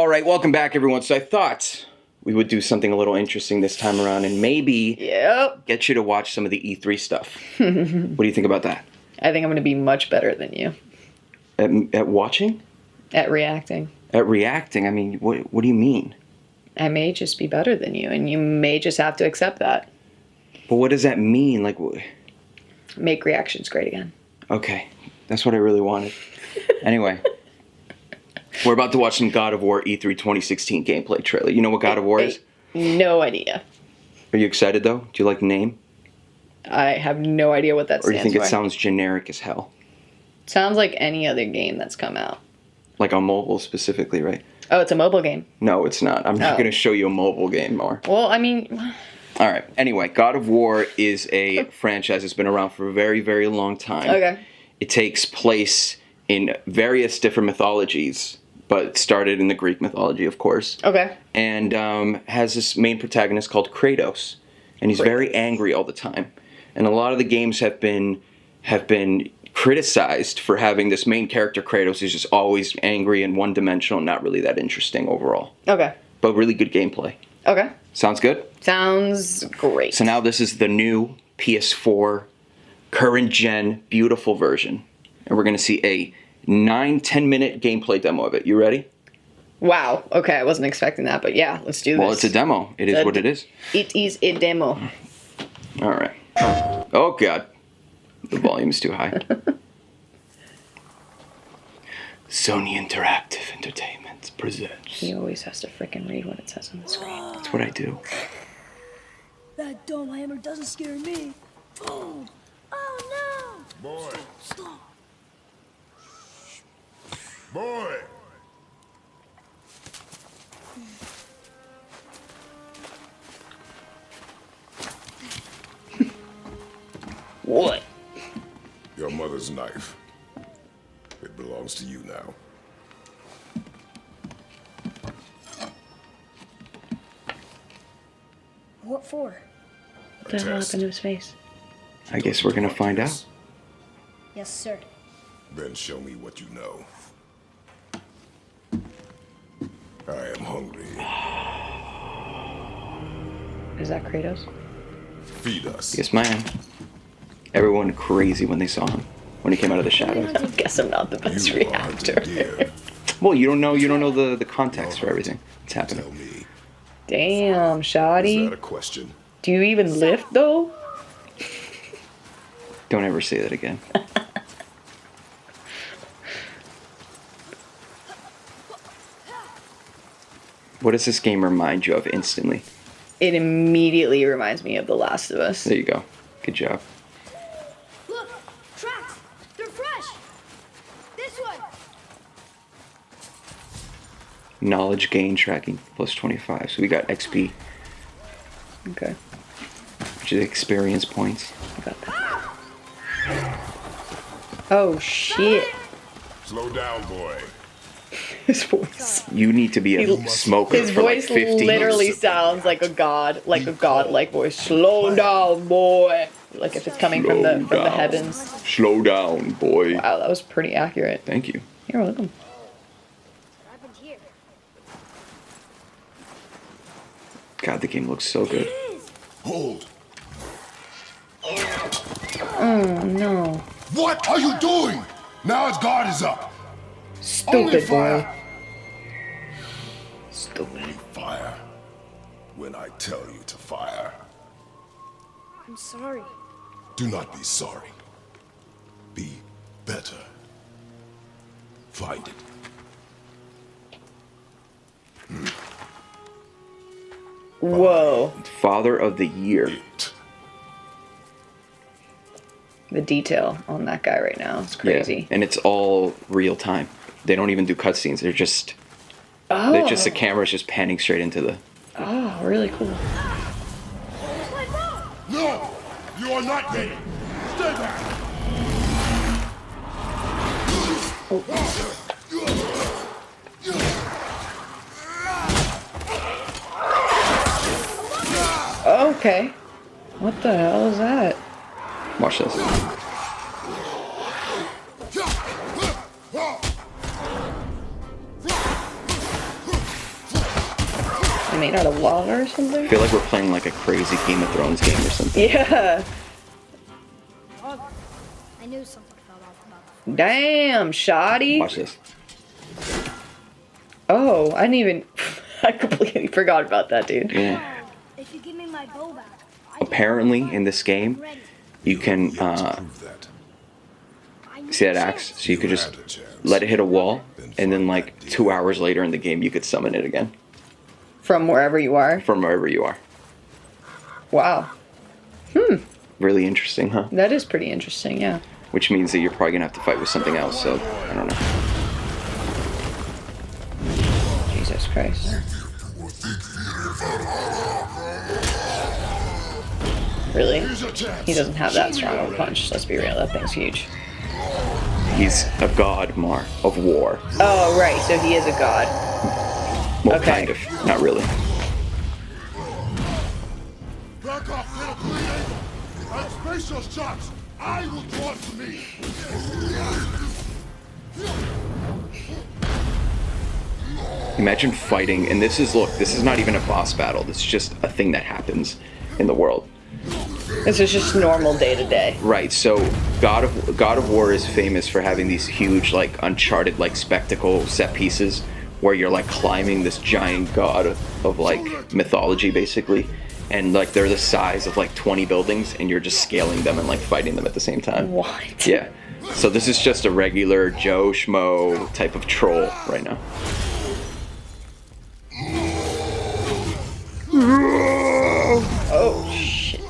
right, welcome back, everyone. So I thought we would do something a little interesting this time around and maybe get you to watch some of the E3 stuff. What do you think about that? I think I'm going to be much better than you. At watching? At reacting. At reacting? I mean, what do you mean? I may just be better than you, and you may just have to accept that. But what does that mean? Like, make reactions great again. Okay, that's what I really wanted. Anyway, we're about to watch some God of War E3 2016 gameplay trailer. You know what God of War is? No idea. Are you excited, though? Do you like the name? I have no idea what that stands for. Or do you think it sounds generic as hell? Sounds like any other game that's come out. Like on mobile specifically, right? Oh, it's a mobile game. No, it's not. I'm not going to show you a mobile game more. Well, I mean... All right. Anyway, God of War is a franchise that's been around for a very, very long time. Okay. It takes place in various different mythologies, but started in the Greek mythology, of course. Okay. And has this main protagonist called Kratos. And he's very angry all the time. And a lot of the games have been criticized for having this main character, Kratos, who's just always angry and one-dimensional, not really that interesting overall. Okay. But really good gameplay. Okay. Sounds good? Sounds great. So now this is the new PS4 current gen beautiful version. And we're going to see a 9-10 minute gameplay demo of it. You ready? Wow. Okay, I wasn't expecting that, but yeah, let's do this. Well, it's a demo. It is what it is. It is a demo. All right. Oh, God. The volume is too high. Sony Interactive Entertainment presents. He always has to frickin' read what it says on the screen. That's what I do. That dome hammer doesn't scare me. Oh, oh no! Boy. Stop. Boy. What? Your mother's knife. It belongs to you now. What for? What the hell happened to his face? I guess we're going to find out. Yes, sir. Then show me what you know. I am hungry. Is that Kratos? Feed us. Yes, ma'am. Everyone went crazy when they saw him. When he came out of the shadows. I guess I'm not the best You are hunting reactor. deer. Well, you don't know the context for everything that's happening. Tell me, Damn, is shoddy. that a question? Do you even lift, though? Don't ever say that again. What does this game remind you of instantly? It immediately reminds me of The Last of Us. There you go. Good job. Look, tracks. They're fresh. This one. Knowledge gain tracking plus 25. So we got XP, Okay. which is experience points. I got that. Oh, shit. Slow down, boy. His voice. You need to be a smoker His for like voice 50 literally years. sounds like a godlike voice. Slow down, boy. Like if it's coming from the down. heavens. Slow down, boy. Wow, that was pretty accurate. Thank you. You're welcome. What happened here? God, the game looks so good. Hold. Oh no. What are you doing? Now his guard is up. Only Stupid boy. fire. Stupid. Fire. When I tell you to fire. I'm sorry. Do not be sorry. Be better. Find it. Whoa. Father of the Year. It. The detail on that guy right now is crazy. Yeah, and it's all real time. They don't even do cutscenes. They're just the camera's just panning straight into the. Oh, really cool. No! You are not ready! Stay back! Okay. What the hell is that? Watch this. made out of lava or something? I feel like we're playing like a crazy Game of Thrones game or something. Yeah. I knew something fell off about the Damn, shoddy. Watch this. Oh, I didn't even. I completely forgot about that, dude. Yeah. If you give me my bow back, Apparently, in this game, you can Prove that. see that axe. So you could just let it hit a wall, and then like 2 hours later in the game, you could summon it again From wherever you are. from wherever you are. Wow. Really interesting, huh? That is pretty interesting, yeah. Which means that you're probably gonna have to fight with something else. So I don't know. Jesus Christ. Really? He doesn't have that strong of a punch, let's be real. That thing's huge. He's a god, Mar, of war. Oh, right, so he is a god. Well, Okay. kind of. Not really. Back off, little bleeding! And space your shots! I will draw to me! Imagine fighting, and this is, look, this is not even a boss battle. This is just a thing that happens in the world. This is just normal day to day. Right, so God of War is famous for having these huge, like, Uncharted, like, spectacle set pieces where you're, like, climbing this giant god of like, mythology, basically. And, like, they're the size of, like, 20 buildings, and you're just scaling them and, like, fighting them at the same time. What? Yeah. So this is just a regular Joe Schmo type of troll right now. Oh, shit.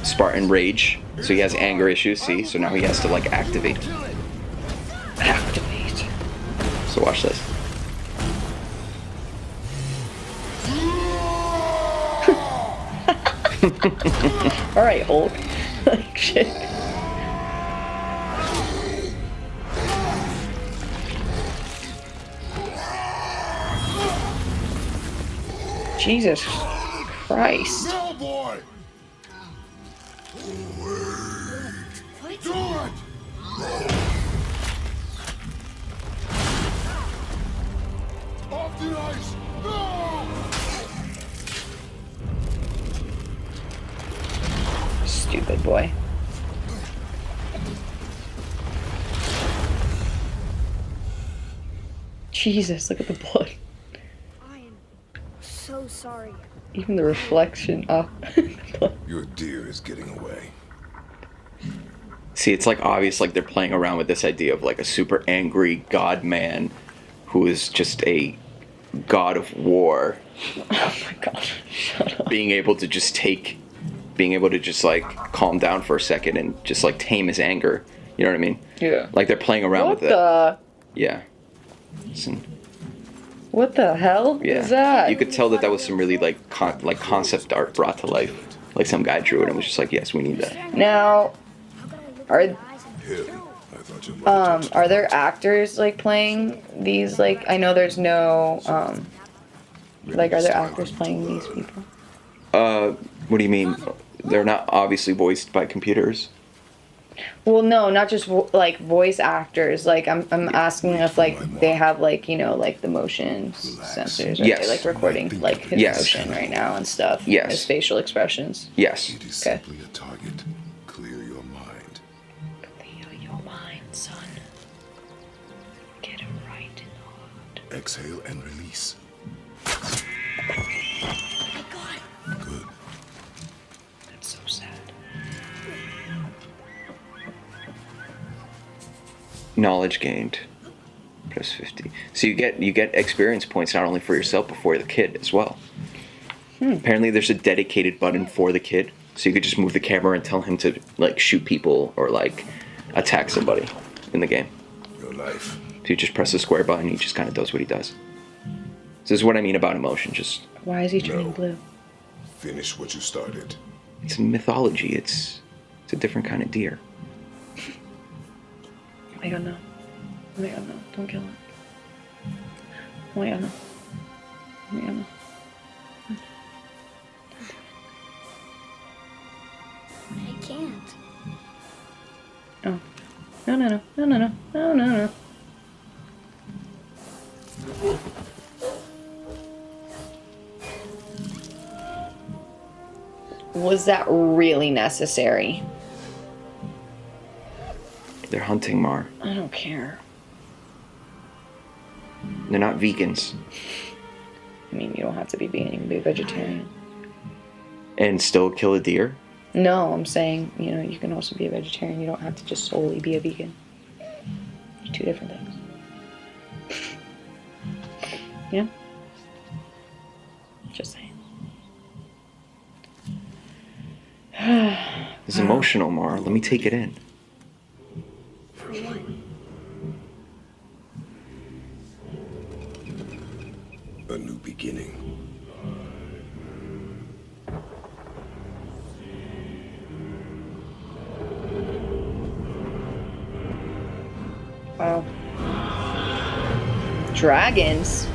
Spartan Rage. So he has anger issues, see? So now he has to, like, activate. Activate. So watch this. Alright, Hulk. Like, shit. Jesus Christ. No, boy! Do it! Off the ice! No! Stupid boy. Jesus, look at the blood. I am so sorry. Even the reflection off the blood. Your deer is getting away. See, it's like obvious, like they're playing around with this idea of like a super angry god man who is just a god of war, Oh my god. Shut up. being able to just like calm down for a second and just like tame his anger. You know what I mean? Yeah. Like they're playing around What with it. the? Yeah. Listen, What the hell yeah. is that? You could tell that was some really like concept art brought to life. Like some guy drew it and was just like, yes, we need that. Now, are Hell, I thought your mother touched are there actors like playing these? Like, I know there's no like, are there actors playing these people? What do you mean? They're not obviously voiced by computers. Well, no, not just like voice actors. Like, I'm asking if like they have like, you know, like the motion sensors, right? Yes. They're like recording like his Yes. motion right now and stuff. Yes. His facial expressions. Yes. It is Okay. simply a target. Clear your mind. Clear your mind, son. Get it right in the heart. Exhale and release. My God. Good. That's so sad. Knowledge gained. Plus 50. So you get experience points not only for yourself but for the kid as well. Apparently there's a dedicated button for the kid. So you could just move the camera and tell him to like shoot people or like attack somebody in the game. Your life. So you just press the square button, he just kind of does what he does. So this is what I mean about emotion. Just Why is he turning No. blue? Finish what you started. it's mythology. It's a different kind of deer. Oh my god, no. Oh my god, no. Don't kill him. Oh my god, no. Oh my god, no. I can't. Oh. No, no, no. No, no, no. No, no, no. Was that really necessary? They're hunting, Mar. I don't care. They're not vegans. I mean, you don't have to be vegan, you can be a vegetarian. And still kill a deer? No, I'm saying, you know, you can also be a vegetarian. You don't have to just solely be a vegan. They're two different things. Yeah? Just saying. It's emotional, Mar. Let me take it in. For what? A new beginning. Wow. Dragons?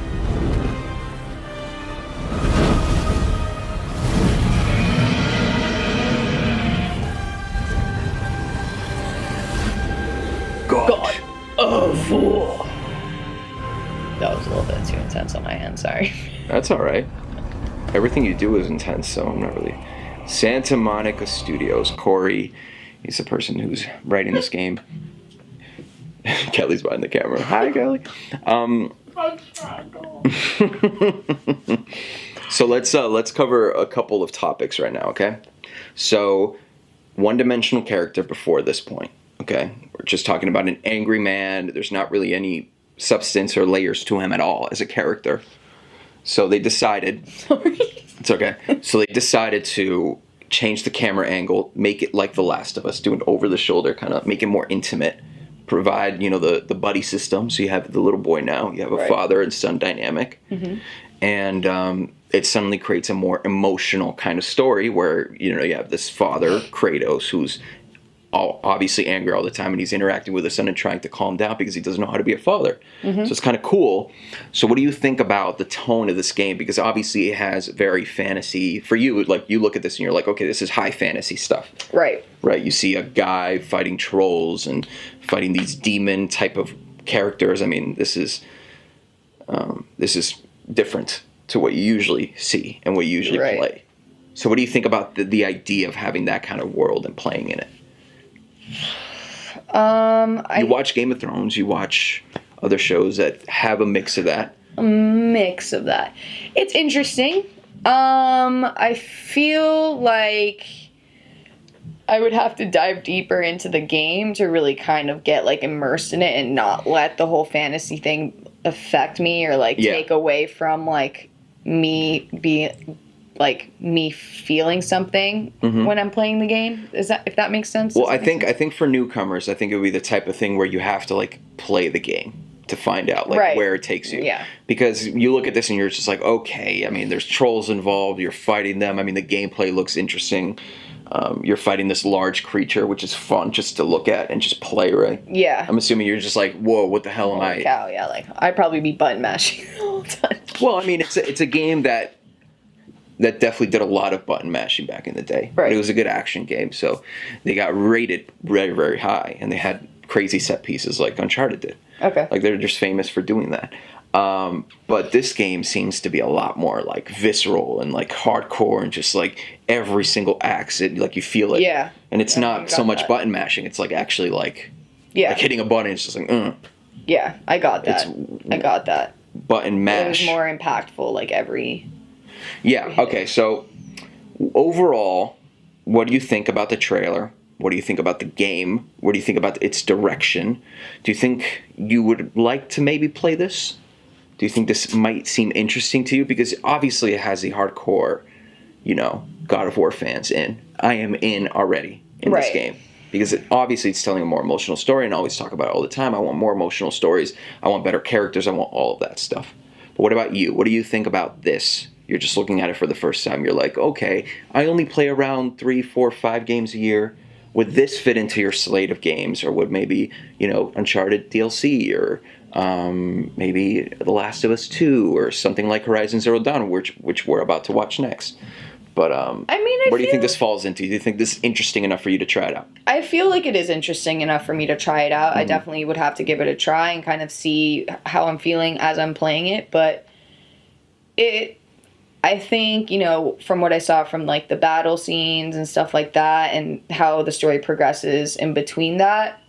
God. of War. That was a little bit too intense on my end, sorry. That's alright. Everything you do is intense, so I'm not really... Santa Monica Studios. Corey, he's the person who's writing this game. Kelly's behind the camera. Hi, Kelly. So let's cover a couple of topics right now, okay? So, one-dimensional character before this point, okay? We're just talking about an angry man. There's not really any substance or layers to him at all as a character. So they decided... Sorry. It's okay. So they decided to change the camera angle, make it like The Last of Us, do an over-the-shoulder kind of, make it more intimate, provide, you know, the buddy system. So you have the little boy now, you have a father and son dynamic. Mm-hmm. And it suddenly creates a more emotional kind of story where, you know, you have this father, Kratos, who's obviously angry all the time, and he's interacting with his son and trying to calm down because he doesn't know how to be a father. Mm-hmm. So it's kind of cool. So what do you think about the tone of this game? Because obviously it has very fantasy. For you, like, you look at this and you're like, okay, this is high fantasy stuff. Right. Right. You see a guy fighting trolls and fighting these demon type of characters. I mean, this is different to what you usually see and what you usually play. So what do you think about the idea of having that kind of world and playing in it? You watch Game of Thrones, you watch other shows that have a mix of that. It's interesting. I feel like I would have to dive deeper into the game to really kind of get like immersed in it and not let the whole fantasy thing affect me or like take away from like me feeling something when I'm playing the game. Is that, if that makes sense? Well, I think for newcomers, I think it would be the type of thing where you have to like play the game to find out like where it takes you. Yeah. Because you look at this and you're just like, okay, I mean, there's trolls involved, you're fighting them. I mean, the gameplay looks interesting. You're fighting this large creature, which is fun just to look at and just play, right? Yeah. I'm assuming you're just like, whoa, what the hell am I? Cow, yeah, like I'd probably be button mashing the whole time. Well, I mean, it's a game that definitely did a lot of button mashing back in the day. Right. But it was a good action game, so they got rated very, very high, and they had crazy set pieces like Uncharted did. Okay. Like, they're just famous for doing that. But this game seems to be a lot more like visceral and like hardcore and just like every single axe, like you feel it. Yeah. And it's not so much button mashing, it's like actually like hitting a button, it's just like, Yeah, I got that. Button mash. It was more impactful, like every... Yeah, okay, so overall, what do you think about the trailer? What do you think about the game? What do you think about its direction? Do you think you would like to maybe play this? Do you think this might seem interesting to you? Because obviously it has the hardcore, you know, God of War fans in. I am in already in this game. Because obviously it's telling a more emotional story, and I always talk about it all the time. I want more emotional stories. I want better characters. I want all of that stuff. But what about you? What do you think about this? You're just looking at it for the first time. You're like, okay, I only play around 3, 4, 5 games a year. Would this fit into your slate of games? Or would maybe, you know, Uncharted DLC or maybe The Last of Us 2 or something like Horizon Zero Dawn, which we're about to watch next. But I mean, where do you think this falls into? Do you think this is interesting enough for you to try it out? I feel like it is interesting enough for me to try it out. I definitely would have to give it a try and kind of see how I'm feeling as I'm playing it. But I think, you know, from what I saw from like the battle scenes and stuff like that and how the story progresses in between that,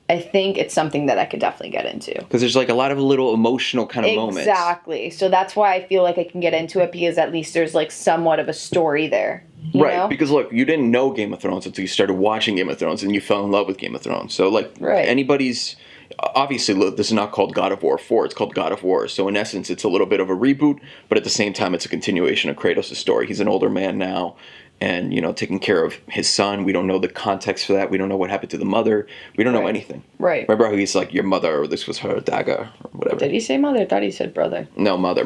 I think it's something that I could definitely get into. Because there's like a lot of little emotional kind of moments. Exactly. So that's why I feel like I can get into it, because at least there's like somewhat of a story there. You Right, know? because look, you didn't know Game of Thrones until you started watching Game of Thrones and you fell in love with Game of Thrones. So like Right. anybody's, obviously look, this is not called God of War 4, it's called God of War. So in essence, it's a little bit of a reboot, but at the same time, it's a continuation of Kratos' story. He's an older man now and, you know, taking care of his son. We don't know the context for that. We don't know what happened to the mother. We don't know Right. anything. Right. Remember how he's like, your mother, or this was her dagger, or whatever. Did he say mother? I thought he said brother. No, mother.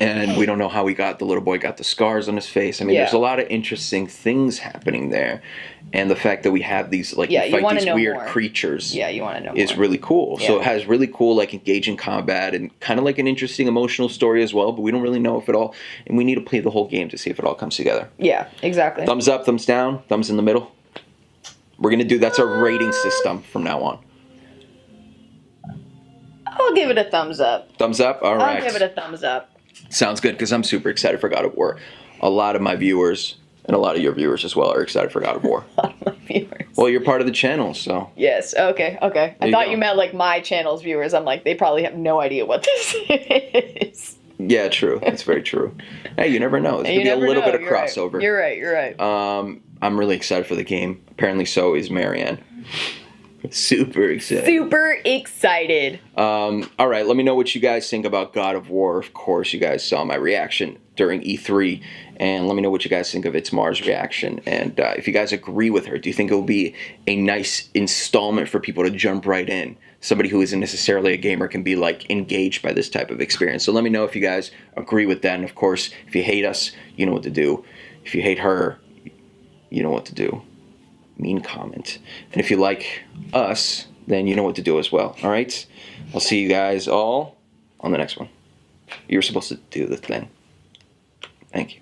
And we don't know how the little boy got the scars on his face. I mean, there's a lot of interesting things happening there. And the fact that we have these, like, Yeah, you you fight wanna these know weird more. creatures Yeah, you want to know is more. really cool. So Yeah. it has really cool, like, engaging combat and kind of like an interesting emotional story as well. But we don't really know if it all, and we need to play the whole game to see if it all comes together. Yeah, exactly. Thumbs up, thumbs down, thumbs in the middle. We're going to do, that's our rating system from now on. I'll give it a thumbs up. Thumbs up? All right. I'll give it a thumbs up. Sounds good, because I'm super excited for God of War. A lot of my viewers, and a lot of your viewers as well, are excited for God of War. A lot of my viewers. Well, you're part of the channel, so. Yes, okay. I you thought go. you meant like my channel's viewers. I'm like, they probably have no idea what this is. Yeah, true. That's very true. Hey, you never know. There's going to be a little bit of You're right. crossover. You're right. I'm really excited for the game. Apparently so is Marianne. Super excited. Super excited. All right, let me know what you guys think about God of War. Of course, you guys saw my reaction during E3, and let me know what you guys think of ITSMAR's reaction. And if you guys agree with her, do you think it will be a nice installment for people to jump right in? Somebody who isn't necessarily a gamer can be like engaged by this type of experience. So let me know if you guys agree with that. And of course, if you hate us, you know what to do. If you hate her, you know what to do. Mean comment. And if you like us, then you know what to do as well. All right? I'll see you guys all on the next one. You were supposed to do the thing. Thank you.